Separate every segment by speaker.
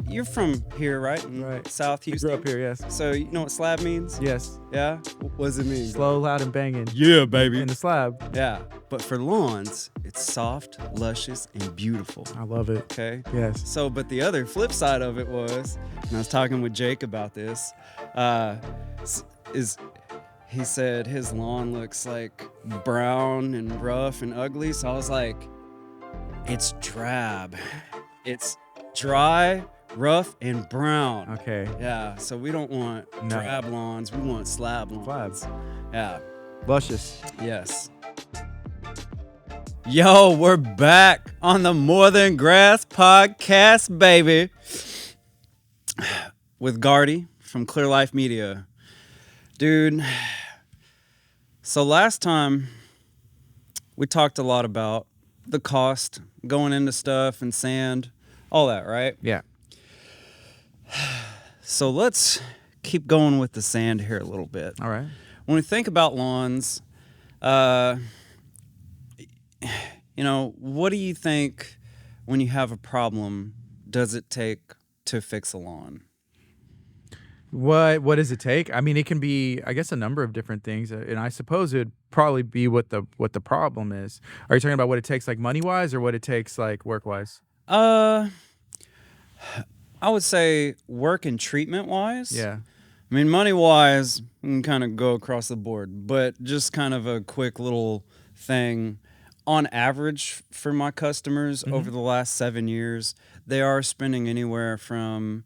Speaker 1: You're from here, right? In
Speaker 2: Right.
Speaker 1: South Houston.
Speaker 2: Grew up here, yes.
Speaker 1: So you know what slab means?
Speaker 2: Yes.
Speaker 1: Yeah. What does it mean?
Speaker 2: Slow, loud, and banging.
Speaker 1: Yeah, baby.
Speaker 2: In the slab.
Speaker 1: Yeah. But for lawns, it's soft, luscious, and beautiful.
Speaker 2: I love it.
Speaker 1: Okay.
Speaker 2: Yes.
Speaker 1: So, but the other flip side of it was, and I was talking with Jake about this, is he said his lawn looks like brown and rough and ugly. So I was like, it's drab. It's dry, rough, and brown.
Speaker 2: Okay.
Speaker 1: Yeah. So we don't want drab lawns. We want slab lawns.
Speaker 2: Slab.
Speaker 1: Yeah.
Speaker 2: Luscious.
Speaker 1: Yes. Yo, we're back on the More Than Grass podcast, baby. With Gardy from Clear Life Media. Dude, so last time we talked a lot about the cost going into stuff and sand, all that, right?
Speaker 2: Yeah.
Speaker 1: So let's keep going with the sand here a little bit.
Speaker 2: All right.
Speaker 1: When we think about lawns, what do you think when you have a problem does it take to fix a lawn?
Speaker 2: What does it take? I mean, it can be, I guess, a number of different things, and I suppose it'd probably be what the problem is. Are you talking about what it takes, like money wise, or what it takes, like work wise?
Speaker 1: I would say work and treatment wise.
Speaker 2: Yeah.
Speaker 1: I mean, money wise, we can kind of go across the board, but just kind of a quick little thing. On average, for my customers over the last 7 years, they are spending anywhere from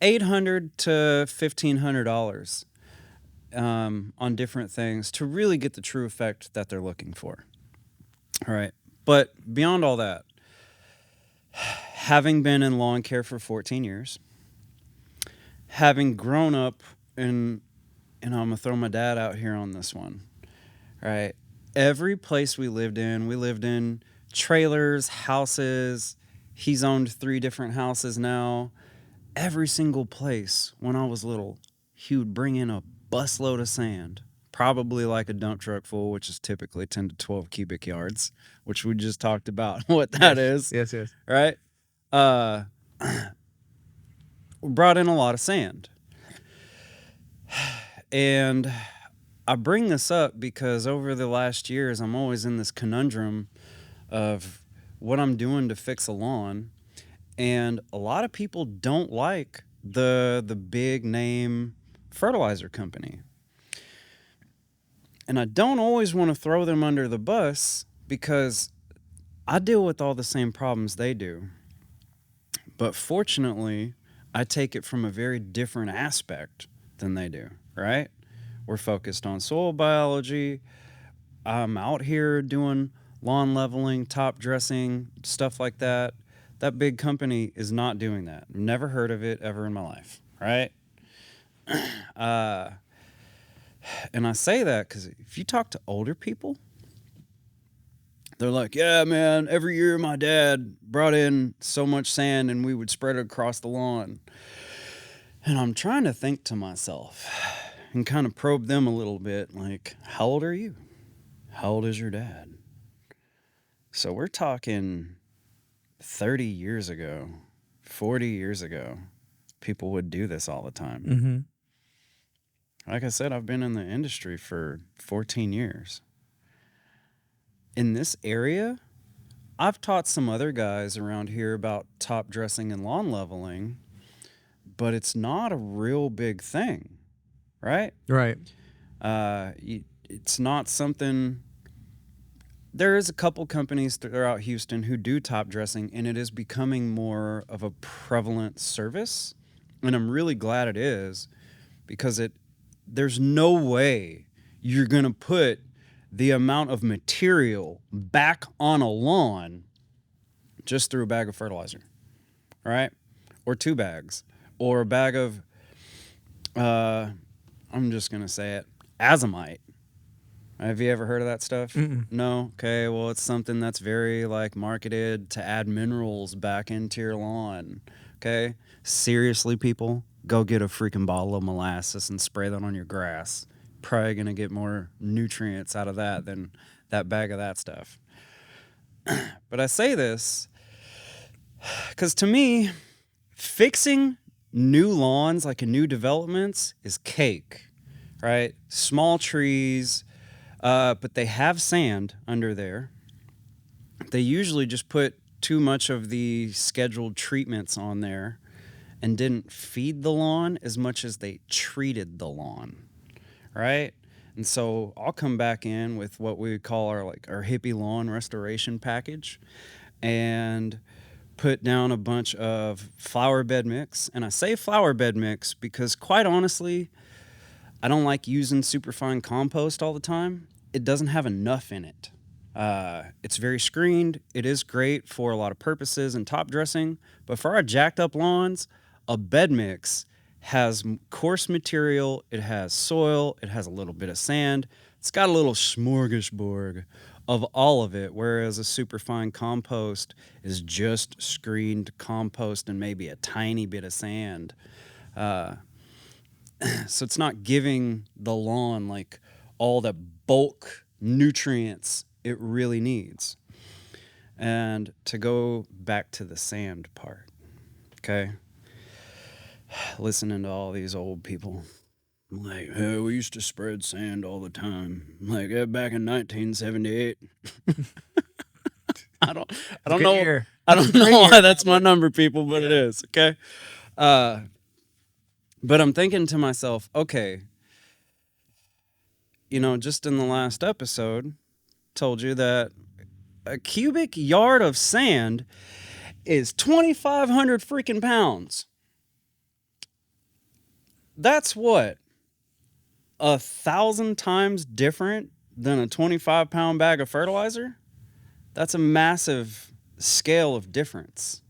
Speaker 1: $800 to $1,500 on different things to really get the true effect that they're looking for. All right. But beyond all that, having been in lawn care for 14 years, having grown up in, and I'm going to throw my dad out here on this one, right? Every place we lived in trailers, houses. He's owned 3 different houses now. Every single place when I was little, he would bring in a busload of sand, probably like a dump truck full, which is typically 10 to 12 cubic yards, which we just talked about what that is.
Speaker 2: Yes.
Speaker 1: Right? We brought in a lot of sand. And I bring this up because over the last years, I'm always in this conundrum of what I'm doing to fix a lawn. And a lot of people don't like the big name fertilizer company. And I don't always want to throw them under the bus because I deal with all the same problems they do. But fortunately, I take it from a very different aspect than they do, right? We're focused on soil biology. I'm out here doing lawn leveling, top dressing, stuff like that. That big company is not doing that. Never heard of it ever in my life, right? And I say that because if you talk to older people, they're like, yeah, man, every year my dad brought in so much sand and we would spread it across the lawn. And I'm trying to think to myself and kind of probe them a little bit, like, how old are you? How old is your dad? So we're talking 30 years ago, 40 years ago, people would do this all the time.
Speaker 2: Mm-hmm.
Speaker 1: Like I said, I've been in the industry for 14 years. In this area, I've taught some other guys around here about top dressing and lawn leveling, but it's not a real big thing, right?
Speaker 2: Right.
Speaker 1: It's not something... There is a couple companies throughout Houston who do top dressing, and it is becoming more of a prevalent service. And I'm really glad it is, because there's no way you're going to put the amount of material back on a lawn just through a bag of fertilizer, right? Or 2 bags, or a bag of, I'm just going to say it, azomite. Have you ever heard of that stuff?
Speaker 2: Mm-mm.
Speaker 1: No? Okay, well, it's something that's very, marketed to add minerals back into your lawn, okay? Seriously, people, go get a freaking bottle of molasses and spray that on your grass. Probably going to get more nutrients out of that than that bag of that stuff. But I say this because, to me, Fixing new lawns, like in new developments, is cake, right? Small trees, but they have sand under there. They usually just put too much of the scheduled treatments on there and didn't feed the lawn as much as they treated the lawn, right? And so I'll come back in with what we call our hippie lawn restoration package and put down a bunch of flower bed mix. And I say flower bed mix because, quite honestly, I don't like using superfine compost all the time. It doesn't have enough in it. It's very screened. It is great for a lot of purposes and top dressing, but for our jacked up lawns, a bed mix has coarse material, it has soil, it has a little bit of sand. It's got a little smorgasbord of all of it, whereas a superfine compost is just screened compost and maybe a tiny bit of sand. So it's not giving the lawn like all the bulk nutrients it really needs. And to go back to the sand part, okay? Listening to all these old people, like, hey, we used to spread sand all the time, like back in 1978. I don't know. I don't know why that's my number, people, but it is, okay? But I'm thinking to myself, okay, just in the last episode, told you that a cubic yard of sand is 2,500 freaking pounds. That's what? 1,000 times different than a 25-pound bag of fertilizer? That's a massive scale of difference.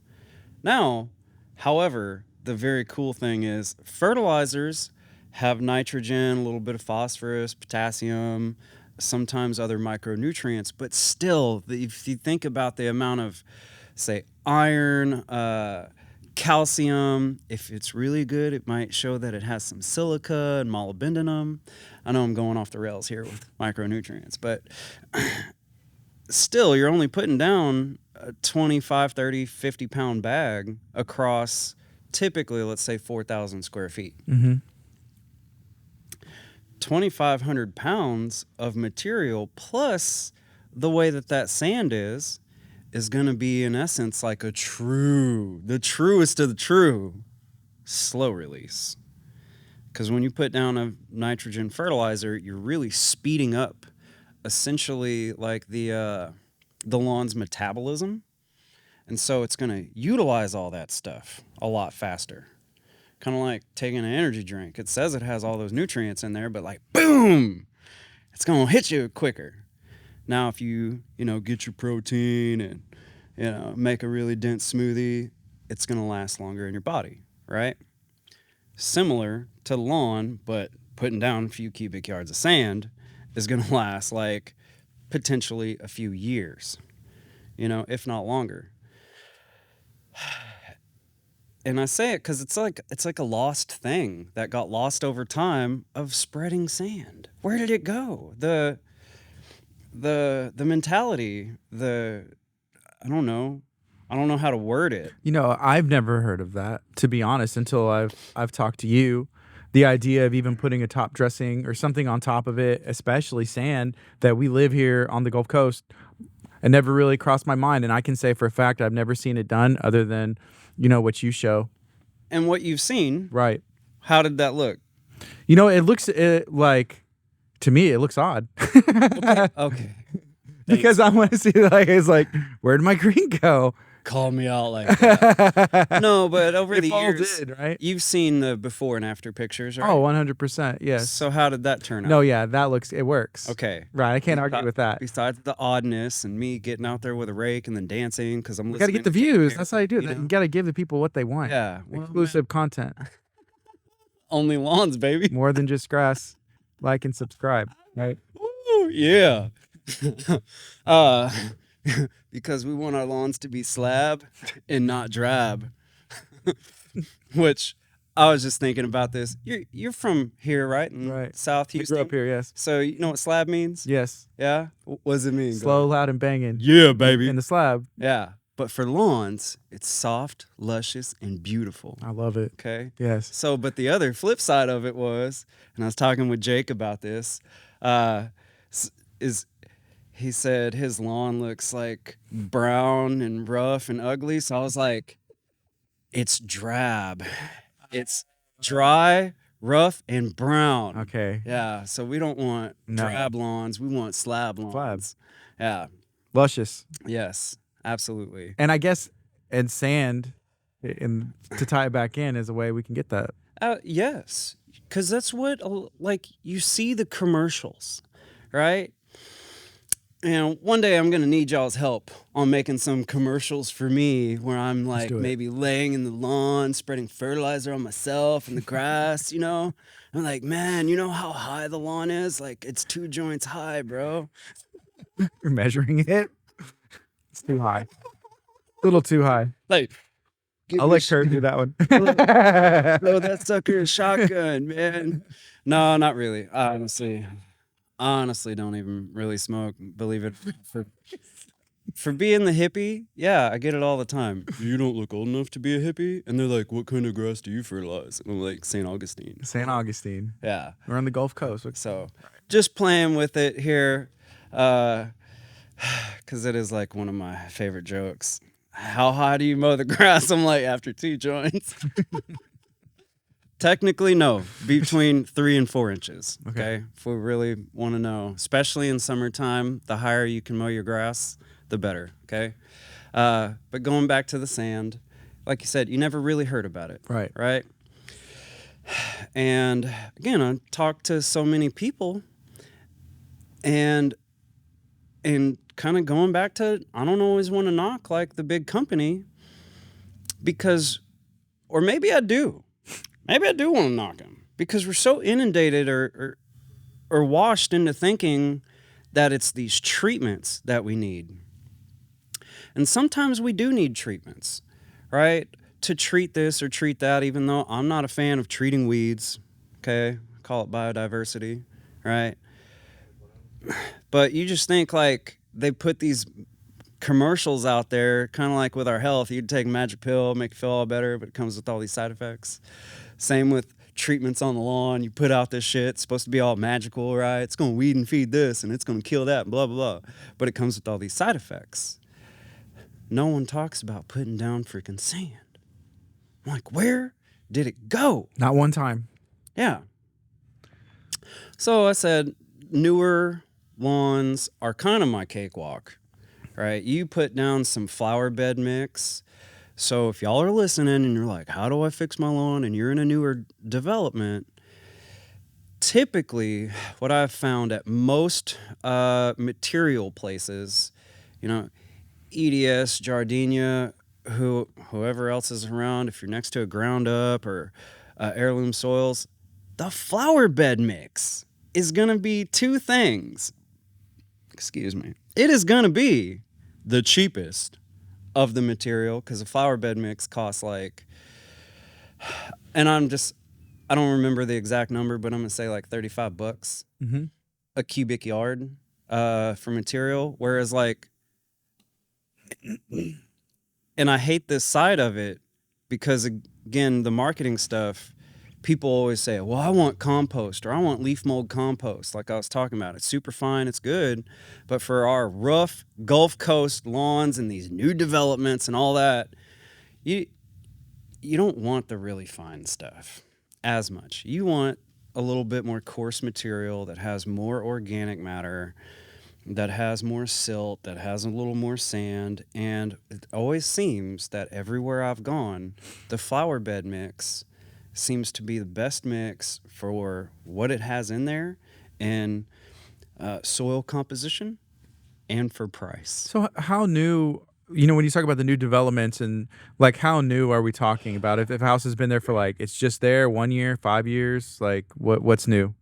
Speaker 1: Now, however, the very cool thing is fertilizers have nitrogen, a little bit of phosphorus, potassium, sometimes other micronutrients, but still, if you think about the amount of, say, iron, calcium, if it's really good, it might show that it has some silica and molybdenum. I know I'm going off the rails here with micronutrients, but still, you're only putting down a 25, 30, 50-pound bag across typically, let's say, 4,000 square feet.
Speaker 2: Mm-hmm.
Speaker 1: 2,500 pounds of material plus the way that sand is going to be, in essence, like the truest of the true slow release. Because when you put down a nitrogen fertilizer, you're really speeding up essentially like the lawn's metabolism. And so it's going to utilize all that stuff a lot faster. Kind of like taking an energy drink. It says it has all those nutrients in there, but like, boom, it's going to hit you quicker. Now, if you get your protein and, make a really dense smoothie, it's going to last longer in your body, right? Similar to lawn, but putting down a few cubic yards of sand is going to last like potentially a few years, if not longer. And I say it because it's like a lost thing that got lost over time of spreading sand. Where did it go? The mentality, I don't know how to word it.
Speaker 2: I've never heard of that, to be honest, until I've talked to you. The idea of even putting a top dressing or something on top of it, especially sand, that we live here on the Gulf Coast, it never really crossed my mind. And I can say for a fact I've never seen it done other than what you show.
Speaker 1: And what you've seen.
Speaker 2: Right.
Speaker 1: How did that look?
Speaker 2: It looks like, to me, it looks odd.
Speaker 1: Okay.
Speaker 2: Because I want to see, it's like, where'd my green go?
Speaker 1: Call me out like that. No, but over the years,
Speaker 2: right?
Speaker 1: You've seen the before and after pictures, right?
Speaker 2: Oh, 100%, yes.
Speaker 1: So how did that turn out?
Speaker 2: No, yeah, it works.
Speaker 1: Okay.
Speaker 2: Right, I can't argue with that.
Speaker 1: Besides the oddness and me getting out there with a rake and then dancing because I'm listening.
Speaker 2: You got to get the views. That's how you do it. You got to give the people what they want.
Speaker 1: Yeah.
Speaker 2: Exclusive content.
Speaker 1: Only lawns, baby.
Speaker 2: More than just grass. Like and subscribe, right?
Speaker 1: Ooh, yeah. Because we want our lawns to be slab and not drab. Which I was just thinking about this. You're from here, right?
Speaker 2: Right.
Speaker 1: South Houston.
Speaker 2: I grew up here, yes.
Speaker 1: So you know what slab means?
Speaker 2: Yes.
Speaker 1: Yeah. What does it mean?
Speaker 2: Slow, loud, and banging.
Speaker 1: Yeah, baby.
Speaker 2: In the slab.
Speaker 1: Yeah. But for lawns, it's soft, luscious, and beautiful.
Speaker 2: I love it.
Speaker 1: Okay.
Speaker 2: Yes.
Speaker 1: So, but the other flip side of it was, and I was talking with Jake about this, is he said his lawn looks like brown and rough and ugly. So I was like, it's drab. It's dry, rough, and brown.
Speaker 2: Okay.
Speaker 1: Yeah. So we don't want drab lawns. We want slab lawns.
Speaker 2: Slab.
Speaker 1: Yeah.
Speaker 2: Luscious.
Speaker 1: Yes. Absolutely.
Speaker 2: And I guess, and sand, and to tie it back in, is a way we can get that.
Speaker 1: Yes. Because that's what, like, you see the commercials, right? And one day I'm going to need y'all's help on making some commercials for me where I'm like maybe laying in the lawn, spreading fertilizer on myself and the grass, you know? I'm like, man, you know how high the lawn is? Like, it's 2 joints high, bro.
Speaker 2: You're measuring it? It's too high. A little too high.
Speaker 1: Like,
Speaker 2: I'll let Kurt do that one.
Speaker 1: Throw that sucker a shotgun, man. No, not really. Honestly, don't even really smoke. Believe it. For being the hippie, yeah, I get it all the time. You don't look old enough to be a hippie? And they're like, what kind of grass do you fertilize? And I'm like, St. Augustine.
Speaker 2: St. Augustine.
Speaker 1: Yeah.
Speaker 2: We're on the Gulf Coast.
Speaker 1: So just playing with it here, because it is like one of my favorite jokes. How high do you mow the grass? I'm like, after 2 joints. Technically, no, between 3 and 4 inches. Okay. If we really want to know, especially in summertime, the higher you can mow your grass, the better. Okay. But going back to the sand, like you said, you never really heard about it.
Speaker 2: Right.
Speaker 1: Right. And again, I talked to so many people, and kind of going back to, I don't always want to knock like the big company, because, or maybe I do. Maybe I do want to knock them because we're so inundated or washed into thinking that it's these treatments that we need. And sometimes we do need treatments, right? To treat this or treat that, even though I'm not a fan of treating weeds, okay? Call it biodiversity, right? But you just think like they put these commercials out there, kind of like with our health. You'd take a magic pill, make you feel all better, but it comes with all these side effects. Same with treatments on the lawn. You put out this shit, it's supposed to be all magical, right? It's going to weed and feed this, and it's going to kill that, and blah, blah, blah. But it comes with all these side effects. No one talks about putting down freaking sand. I'm like, where did it go?
Speaker 2: Not one time.
Speaker 1: Yeah. So I said, newer lawns are kind of my cakewalk, right? You put down some flower bed mix. So if y'all are listening and you're like, how do I fix my lawn? And you're in a newer development, typically what I've found at most material places, you know, EDS, Jardinea, whoever else is around, if you're next to a ground up or heirloom soils, the flower bed mix is going to be 2 things. Excuse me. It is going to be the cheapest of the material, because a flower bed mix costs like, and I don't remember the exact number, but I'm gonna say like $35 a cubic yard for material. Whereas like, and I hate this side of it because again, the marketing stuff, people always say, well, I want compost or I want leaf mold compost. Like I was talking about, it's super fine, it's good. But for our rough Gulf Coast lawns and these new developments and all that, you don't want the really fine stuff as much. You want a little bit more coarse material that has more organic matter, that has more silt, that has a little more sand. And it always seems that everywhere I've gone, the flower bed mix seems to be the best mix for what it has in there, and soil composition, and for price.
Speaker 2: So how new, you know, when you talk about the new developments, and like how new are we talking about? If a house has been there for like, it's just there 1 year, 5 years, like what's new?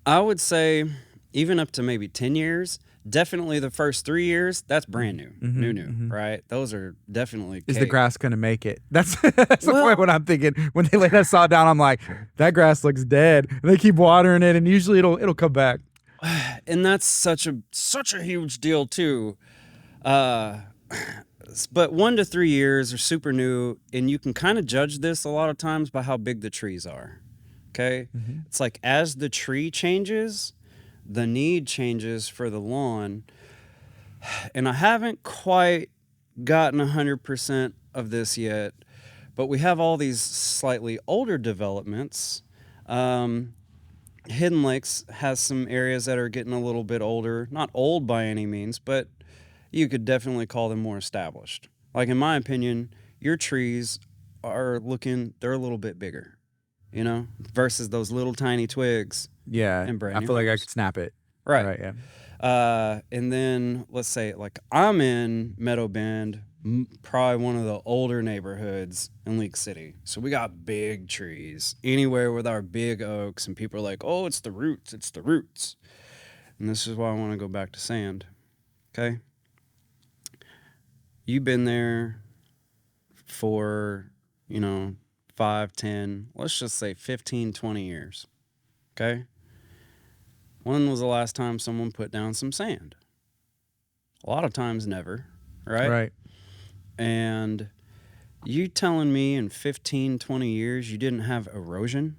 Speaker 1: I would say even up to maybe 10 years. Definitely the first 3 years, that's brand new, new, right? Those are definitely
Speaker 2: Is
Speaker 1: cake.
Speaker 2: the grass going to make it? That's the point what I'm thinking. When they lay that saw down, I'm like, that grass looks dead. And they keep watering it, and usually it'll come back.
Speaker 1: and that's such a huge deal too. Uh, but 1 to 3 years are super new, and you can kind of judge this a lot of times by how big the trees are. Okay,
Speaker 2: Mm-hmm.
Speaker 1: it's like as the tree changes, the need changes for the lawn, and I haven't quite gotten 100% of this yet, but we have all these slightly older developments. Um, Hidden Lakes has some areas that are getting a little bit older, not old by any means, but you could definitely call them more established. Like in my opinion, your trees they're a little bit bigger, versus those little tiny twigs
Speaker 2: Yeah,
Speaker 1: in brand
Speaker 2: I
Speaker 1: new
Speaker 2: feel like I
Speaker 1: homes.
Speaker 2: could snap it.
Speaker 1: Right.
Speaker 2: Right. Yeah.
Speaker 1: And then let's say like I'm in Meadow Bend, probably one of the older neighborhoods in League City. So we got big trees anywhere with our big oaks, and people are like, "Oh, it's the roots, it's the roots." And this is why I want to go back to sand. Okay, you've been there for 5, 10, let's just say 15, 20 years. Okay, when was the last time someone put down some sand? A lot of times, never. Right.
Speaker 2: Right.
Speaker 1: And you telling me in 15, 20 years you didn't have erosion?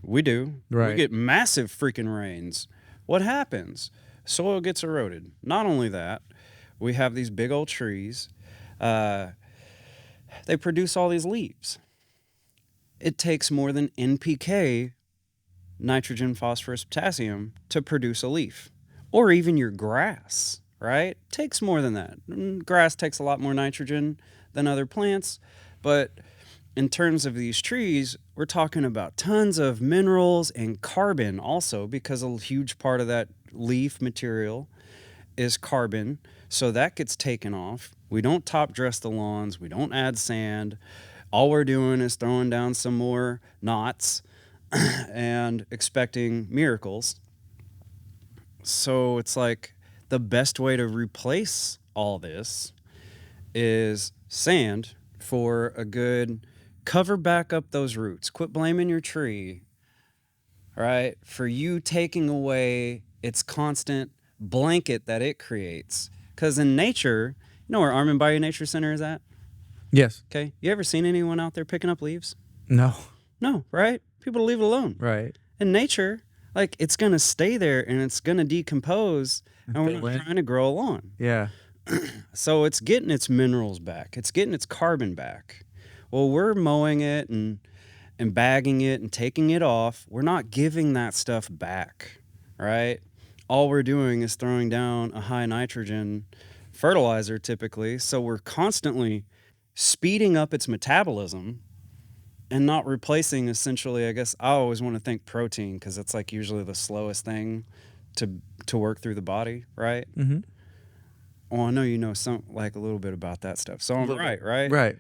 Speaker 1: We do. We
Speaker 2: Right.
Speaker 1: get massive freaking rains. What happens? Soil gets eroded. Not only that, we have these big old trees. Uh, they produce all these leaves. It takes more than NPK, nitrogen, phosphorus, potassium, to produce a leaf. Or even your grass, right? Takes more than that. Grass takes a lot more nitrogen than other plants, but in terms of these trees, we're talking about tons of minerals and carbon also, because a huge part of that leaf material is carbon. So that gets taken off. We don't top dress the lawns. We don't add sand. All we're doing is throwing down some more knots and expecting miracles. So it's like the best way to replace all this is sand for a good cover back up those roots. Quit blaming your tree, right? For you taking away its constant blanket that it creates. Because in nature, you know where Armin Bayou Nature Center is at?
Speaker 2: Yes.
Speaker 1: Okay. You ever seen anyone out there picking up leaves?
Speaker 2: No.
Speaker 1: No, right? People leave it alone.
Speaker 2: Right.
Speaker 1: In nature, like it's going to stay there and it's going to decompose, and we're not trying to grow a lawn.
Speaker 2: Yeah.
Speaker 1: So it's getting its minerals back. It's getting its carbon back. Well, we're mowing it and bagging it and taking it off. We're not giving that stuff back, right? All we're doing is throwing down a high nitrogen fertilizer typically. So we're constantly speeding up its metabolism and not replacing, essentially, I guess I always want to think protein, because it's like usually the slowest thing to work through the body, right?
Speaker 2: Mm-hmm.
Speaker 1: Well, I know you know some, like a little bit about that stuff. So I'm right, right?
Speaker 2: Right.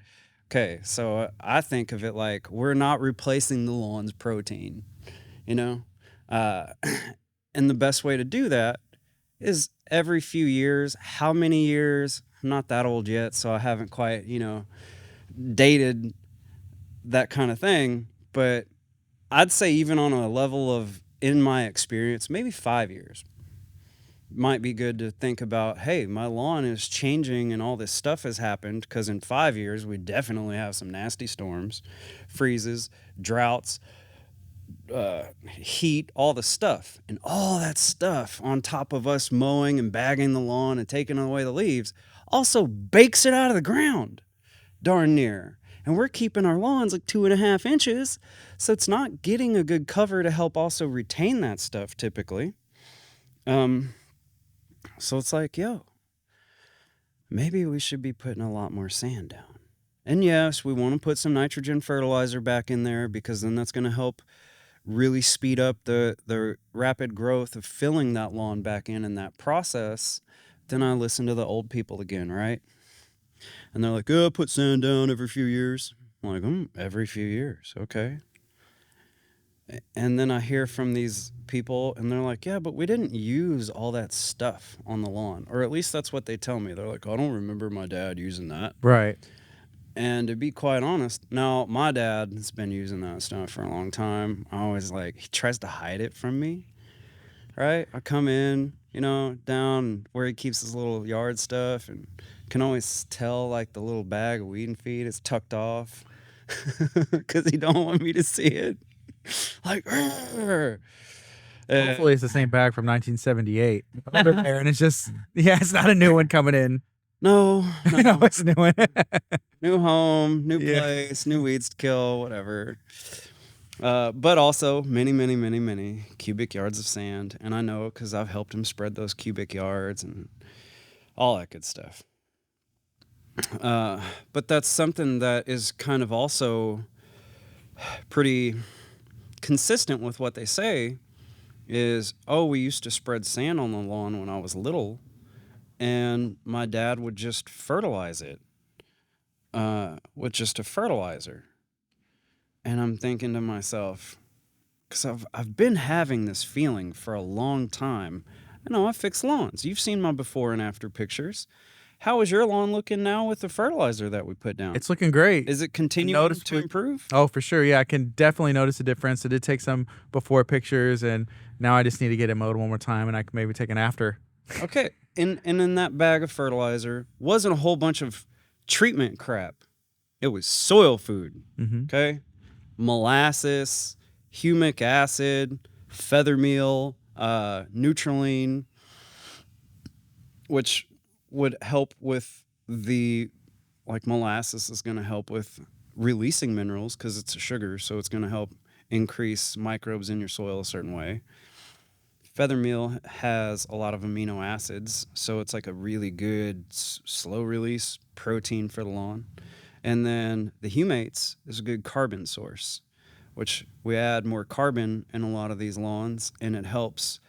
Speaker 1: Okay, so I think of it like we're not replacing the lawn's protein, you know? Uh, and the best way to do that is every few years. How many years? I'm not that old yet, so I haven't quite, dated that kind of thing. But I'd say even on a level of, in my experience, maybe 5 years might be good to think about, hey, my lawn is changing and all this stuff has happened, because in 5 years we definitely have some nasty storms, freezes, droughts, heat, all the stuff. And all that stuff on top of us mowing and bagging the lawn and taking away the leaves also bakes it out of the ground darn near. And we're keeping our lawns like 2.5 inches, so it's not getting a good cover to help also retain that stuff typically. So it's like, yo, maybe we should be putting a lot more sand down. And yes, we want to put some nitrogen fertilizer back in there, because then that's going to help really speed up the rapid growth of filling that lawn back in that process. Then I listen to the old people again, right? And they're like, oh, put sand down every few years. I'm like, every few years, okay. And then I hear from these people and they're like, yeah, but we didn't use all that stuff on the lawn. Or at least that's what they tell me. They're like, I don't remember my dad using that.
Speaker 2: Right.
Speaker 1: And to be quite honest, now my dad has been using that stuff for a long time. I always he tries to hide it from me. right? I come in, down where he keeps his little yard stuff, and can always tell like the little bag of weed and feed is tucked off because he don't want me to see it. Like, "Arr!"
Speaker 2: Hopefully, it's the same bag from 1978 over there, and it's just it's not a new one coming in.
Speaker 1: No,
Speaker 2: No, it's a new one.
Speaker 1: new home, new
Speaker 2: Yeah.
Speaker 1: place, new weeds to kill, whatever. But also many cubic yards of sand, and I know because I've helped him spread those cubic yards and all that good stuff. But that's something that is kind of also pretty consistent with what they say is, we used to spread sand on the lawn when I was little, and my dad would just fertilize it with just a fertilizer. And I'm thinking to myself, because I've been having this feeling for a long time. I fix lawns. You've seen my before and after pictures. How is your lawn looking now with the fertilizer that we put down?
Speaker 2: It's looking great.
Speaker 1: Is it continuing to improve?
Speaker 2: Oh, for sure. Yeah, I can definitely notice a difference. I did take some before pictures, and now I just need to get it mowed one more time, and I can maybe take an after.
Speaker 1: Okay. And in that bag of fertilizer wasn't a whole bunch of treatment crap. It was soil food.
Speaker 2: Mm-hmm.
Speaker 1: Okay. Molasses, humic acid, feather meal, Neutralene, which would help with molasses is going to help with releasing minerals because it's a sugar, so it's going to help increase microbes in your soil a certain way. Feather meal has a lot of amino acids, so it's like a really good slow release protein for the lawn. And then the humates is a good carbon source, which we add more carbon in a lot of these lawns, and it helps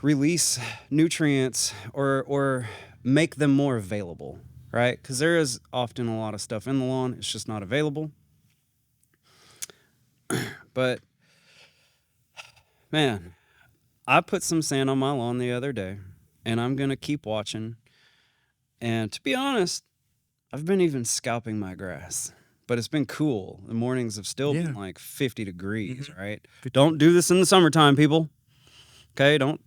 Speaker 1: release nutrients or make them more available, right? Because there is often a lot of stuff in the lawn, it's just not available. But man, I put some sand on my lawn the other day, and I'm going to keep watching. And to be honest, I've been even scalping my grass, but it's been cool. The mornings have still been like 50 degrees, right? Don't do this in the summertime, people. Okay, don't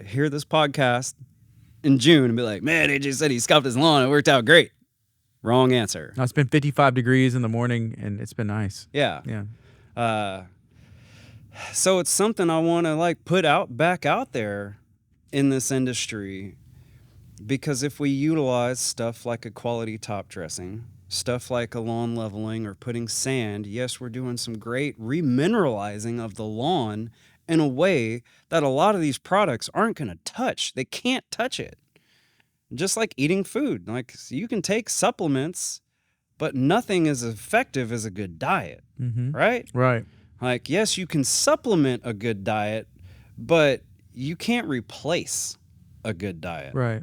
Speaker 1: hear this podcast in June and be like, man, AJ said he scalped his lawn. It worked out great. Wrong answer.
Speaker 2: No, it's been 55 degrees in the morning, and it's been nice.
Speaker 1: Yeah.
Speaker 2: Yeah.
Speaker 1: So it's something I want to put back out there in this industry, because if we utilize stuff like a quality top dressing, stuff like a lawn leveling or putting sand, yes, we're doing some great remineralizing of the lawn in a way that a lot of these products aren't going to touch. They can't touch it. Just like eating food. You can take supplements, but nothing as effective as a good diet, right?
Speaker 2: Right.
Speaker 1: Yes, you can supplement a good diet, but you can't replace a good diet.
Speaker 2: Right.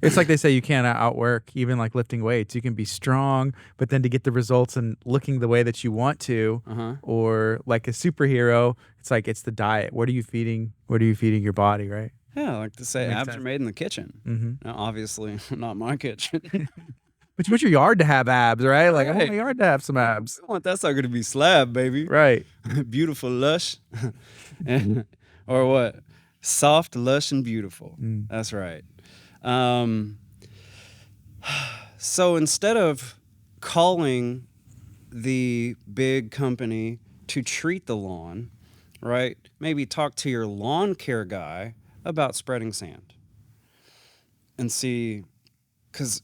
Speaker 2: It's like they say you can't outwork even lifting weights. You can be strong, but then to get the results and looking the way that you want to, or like a superhero, it's the diet. What are you feeding? What are you feeding your body, right?
Speaker 1: Yeah, like to say, abs are made in the kitchen.
Speaker 2: Mm-hmm.
Speaker 1: Now, obviously, not my kitchen.
Speaker 2: But you want your yard to have abs, right? I want my yard to have some abs.
Speaker 1: I want that sucker to be Slab, baby.
Speaker 2: Right.
Speaker 1: Beautiful, lush. Or what? Soft, lush, and beautiful. That's right. So instead of calling the big company to treat the lawn, right, maybe talk to your lawn care guy about spreading sand and see, because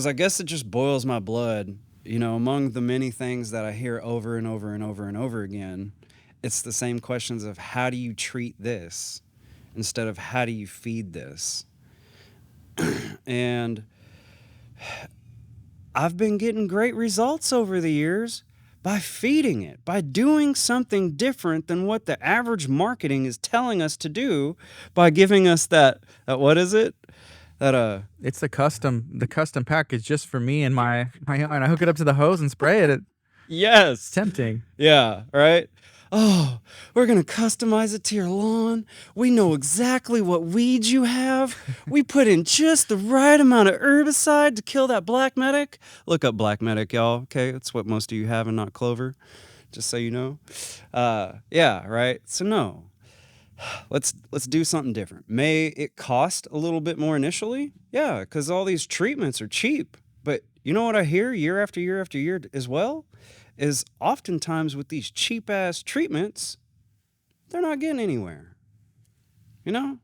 Speaker 1: I guess it just boils my blood, among the many things that I hear over and over and over and over again, it's the same questions of how do you treat this instead of how do you feed this? And I've been getting great results over the years by feeding it, by doing something different than what the average marketing is telling us to do, by giving us that what is it?
Speaker 2: It's the custom package just for me and my yard. I hook it up to the hose and spray it.
Speaker 1: Yes.
Speaker 2: It's tempting.
Speaker 1: Yeah, right? Oh, we're going to customize it to your lawn. We know exactly what weeds you have. We put in just the right amount of herbicide to kill that black medic. Look up black medic, y'all. Okay, that's what most of you have and not clover, just so you know. Yeah, right? So no. let's do something different. May it cost a little bit more initially? Yeah, because all these treatments are cheap. But you know what I hear year after year after year as well? Is oftentimes with these cheap ass treatments, they're not getting anywhere. You know?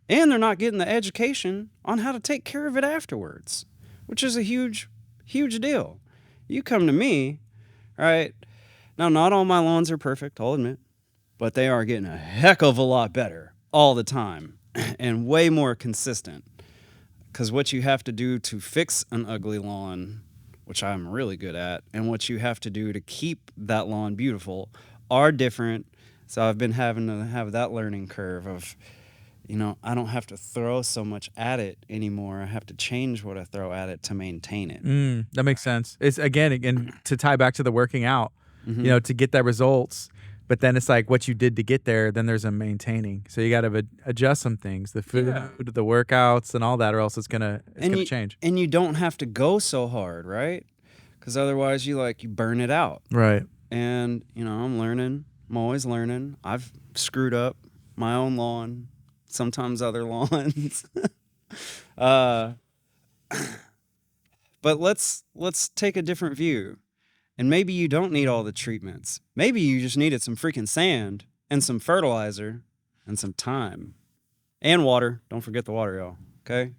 Speaker 1: And they're not getting the education on how to take care of it afterwards, which is a huge, huge deal. You come to me, right? Now, not all my lawns are perfect, I'll admit, but they are getting a heck of a lot better all the time and way more consistent. Because what you have to do to fix an ugly lawn, which I'm really good at, and what you have to do to keep that lawn beautiful are different. So I've been having to have that learning curve of, I don't have to throw so much at it anymore. I have to change what I throw at it to maintain it.
Speaker 2: That makes sense. It's again to tie back to the working out, to get that results. But then it's like what you did to get there. Then there's a maintaining. So you got to adjust some things, the food, the workouts, and all that, or else it's gonna change.
Speaker 1: And you don't have to go so hard, right? Because otherwise you burn it out.
Speaker 2: Right.
Speaker 1: And I'm learning. I'm always learning. I've screwed up my own lawn, sometimes other lawns. But let's take a different view. And maybe you don't need all the treatments. Maybe you just needed some freaking sand and some fertilizer and some time and water. Don't forget the water, y'all. Okay?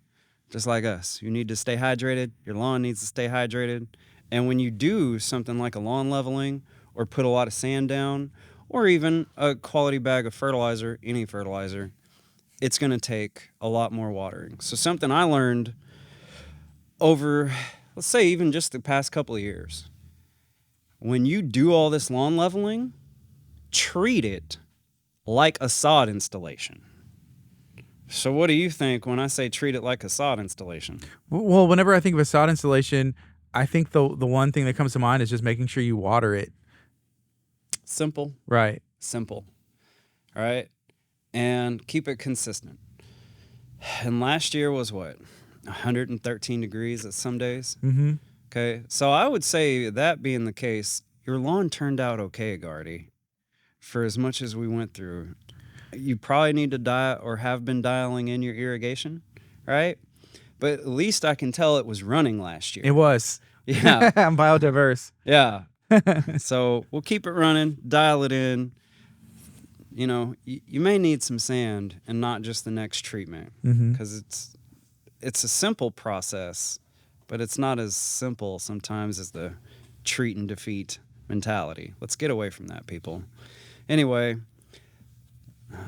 Speaker 1: Just like us. You need to stay hydrated. Your lawn needs to stay hydrated. And when you do something like a lawn leveling or put a lot of sand down or even a quality bag of fertilizer, any fertilizer, it's going to take a lot more watering. So something I learned over, let's say, even just the past couple of years. When you do all this lawn leveling, treat it like a sod installation. So what do you think when I say treat it like a sod installation?
Speaker 2: Well, whenever I think of a sod installation, I think the one thing that comes to mind is just making sure you water it.
Speaker 1: Simple.
Speaker 2: Right.
Speaker 1: Simple. All right. And keep it consistent. And last year was what? 113 degrees at some days?
Speaker 2: Mm-hmm.
Speaker 1: Okay, so I would say that being the case, your lawn turned out okay, Gardy, for as much as we went through. You probably need to dial or have been dialing in your irrigation, right? But at least I can tell it was running last year.
Speaker 2: It was.
Speaker 1: Yeah.
Speaker 2: I'm biodiverse.
Speaker 1: Yeah. So we'll keep it running, dial it in. You may need some sand and not just the next treatment because it's a simple process. But it's not as simple sometimes as the treat and defeat mentality. Let's get away from that, people. Anyway,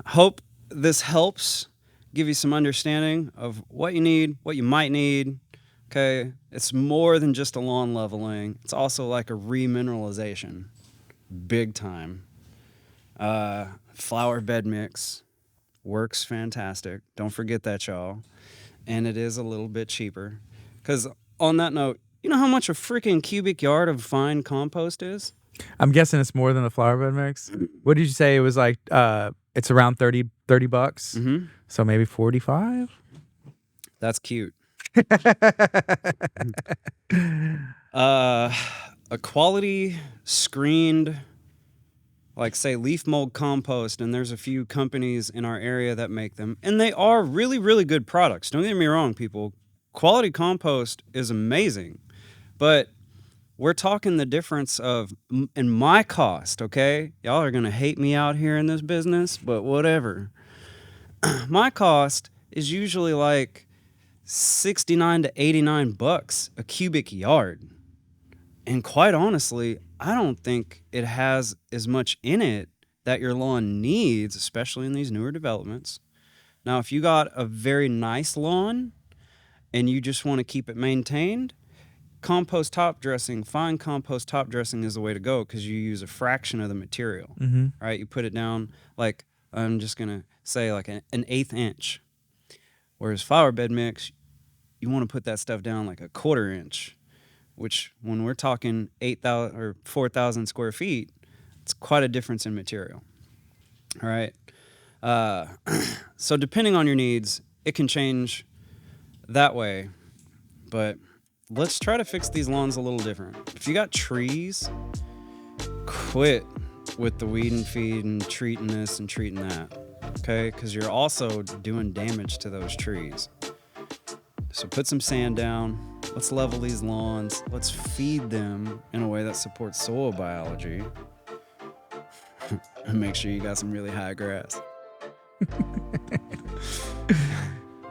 Speaker 1: hope this helps give you some understanding of what you need, what you might need. Okay, it's more than just a lawn leveling. It's also like a remineralization, big time. Flower bed mix works fantastic. Don't forget that, y'all. And it is a little bit cheaper because on that note, you know how much a freaking cubic yard of fine compost is?
Speaker 2: I'm guessing it's more than the flower bed mix. What did you say? It was like, it's around $30.
Speaker 1: Mm-hmm.
Speaker 2: So maybe 45?
Speaker 1: That's cute. A quality screened, like say leaf mold compost, and there's a few companies in our area that make them, and they are really, really good products. Don't get me wrong, people. Quality compost is amazing, but we're talking the difference of in my cost, okay? Y'all are going to hate me out here in this business, but whatever. My cost is usually like $69 to $89 a cubic yard. And quite honestly, I don't think it has as much in it that your lawn needs, especially in these newer developments. Now, if you got a very nice lawn and you just want to keep it maintained, compost top dressing, fine compost top dressing is the way to go because you use a fraction of the material, right? You put it down like, I'm just going to say like an 1/8 inch. Whereas flower bed mix, you want to put that stuff down like a 1/4 inch, which when we're talking 8,000 or 4,000 square feet, it's quite a difference in material. All right. So depending on your needs, it can change that way, but let's try to fix these lawns a little different. If you got trees, quit with the weed and feed and treating this and treating that. okay? Because you're also doing damage to those trees. So put some sand down. Let's level these lawns. Let's feed them in a way that supports soil biology. And make sure you got some really high grass.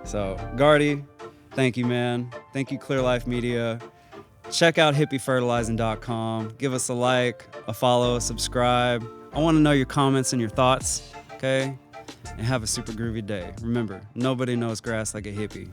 Speaker 1: So, Gardy, thank you, man. Thank you, Clear Life Media. Check out hippiefertilizing.com. Give us a like, a follow, a subscribe. I want to know your comments and your thoughts, okay? And have a super groovy day. Remember, nobody knows grass like a hippie.